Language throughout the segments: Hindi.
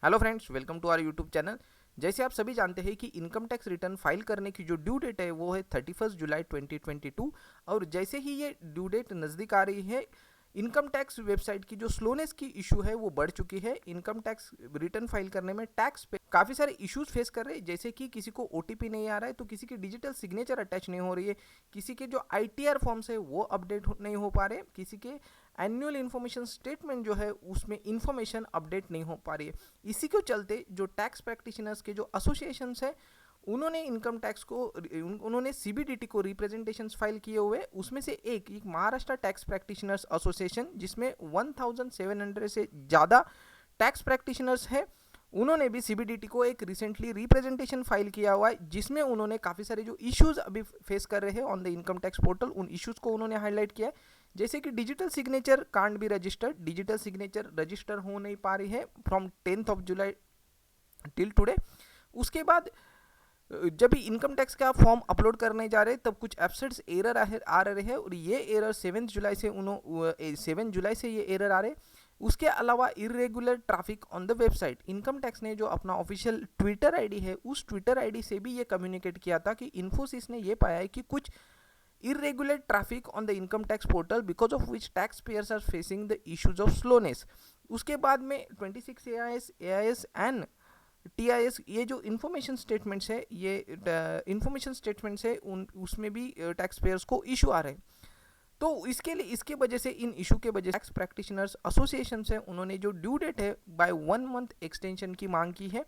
Hello friends, welcome to our YouTube channel. जैसे आप सभी जानते हैं कि इनकम टैक्स रिटर्न फाइल करने की जो ड्यू डेट है वो है 31 जुलाई 2022। और जैसे ही ये ड्यू डेट नज़दीक आ रही है, इनकम टैक्स वेबसाइट की जो स्लोनेस की इशू है वो बढ़ चुकी है। इनकम टैक्स रिटर्न फाइल करने में टैक्स पे काफ़ी सारे इश्यूज फेस कर रहे हैं, जैसे कि किसी को ओटीपी नहीं आ रहा है, तो किसी की डिजिटल सिग्नेचर अटैच नहीं हो रही है, किसी के जो आईटीआर फॉर्म्स है वो अपडेट नहीं हो पा रहे, किसी के एनुअल इन्फॉर्मेशन स्टेटमेंट जो है उसमें इन्फॉर्मेशन अपडेट नहीं हो पा रही है। इसी के चलते जो टैक्स प्रैक्टिशनर्स के जो एसोसिएशंस है उन्होंने इनकम टैक्स को उन्होंने सीबीडीटी को रिप्रेजेंटेशंस फाइल किए हुए। उसमें से एक महाराष्ट्र टैक्स प्रैक्टिशनर्स एसोसिएशन, जिसमें 1700 से ज़्यादा टैक्स प्रैक्टिशनर्स है, उन्होंने भी सीबीडीटी को एक रिसेंटली रिप्रेजेंटेशन फाइल किया हुआ है, जिसमें उन्होंने काफ़ी सारे जो इश्यूज अभी फेस कर रहे हैं on the income tax portal, उन इश्यूज को उन्होंने हाईलाइट किया है। जैसे कि digital signature can't be registered, digital signature register हो नहीं पा रही है फ्रॉम 10 जुलाई टिल टुडे। उसके बाद जब भी इनकम टैक्स का फॉर्म अपलोड करने जा रहे हैं तब कुछ एब्सेंट्स एरर आ रहे हैं, और ये एरर 7 जुलाई से ये एरर आ रहे हैं। उसके अलावा irregular traffic on the website, income tax ने जो अपना ऑफिशियल ट्विटर आईडी है उस ट्विटर आईडी से भी ये कम्युनिकेट किया था कि इन्फोसिस ने ये पाया है कि कुछ irregular traffic on the income tax portal because of which taxpayers are facing the issues of slowness। उसके बाद में 26 AIS एंड TIS, ये जो इन्फॉर्मेशन स्टेटमेंट्स है, ये इन्फॉर्मेशन स्टेटमेंट्स है, उसमें भी टैक्स पेयर्स को इशू आ रहे हैं। तो इसके वजह से इन इशू के वजह से टैक्स प्रैक्टिशनर्स एसोसिएशन है उन्होंने जो ड्यू डेट है बाय 1 मंथ एक्सटेंशन की मांग की है।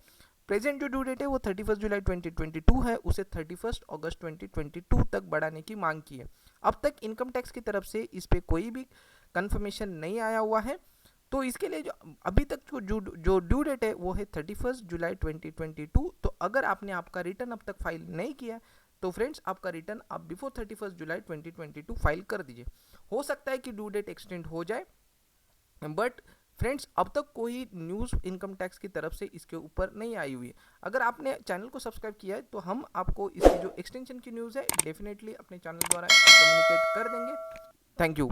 प्रेजेंट जो ड्यू डेट है वो 31 जुलाई 2022 है, उसे 31 अगस्त 2022 तक बढ़ाने की मांग की है। अब तक इनकम टैक्स की तरफ से इस पर कोई भी कंफर्मेशन नहीं आया हुआ है। तो इसके लिए जो अभी तक जो ड्यू डेट है वो है 31 जुलाई 2022। तो अगर आपने आपका रिटर्न अब तक फाइल नहीं किया तो फ्रेंड्स आपका रिटर्न आप बिफोर 31 जुलाई 2022 फाइल कर दीजिए। हो सकता है कि ड्यू डेट एक्सटेंड हो जाए, बट फ्रेंड्स अब तक कोई न्यूज़ इनकम टैक्स की तरफ से इसके ऊपर नहीं आई हुई है। अगर आपने चैनल को सब्सक्राइब किया है तो हम आपको इसकी जो एक्सटेंशन की न्यूज़ है डेफिनेटली अपने चैनल द्वारा कम्युनिकेट कर देंगे। Thank you.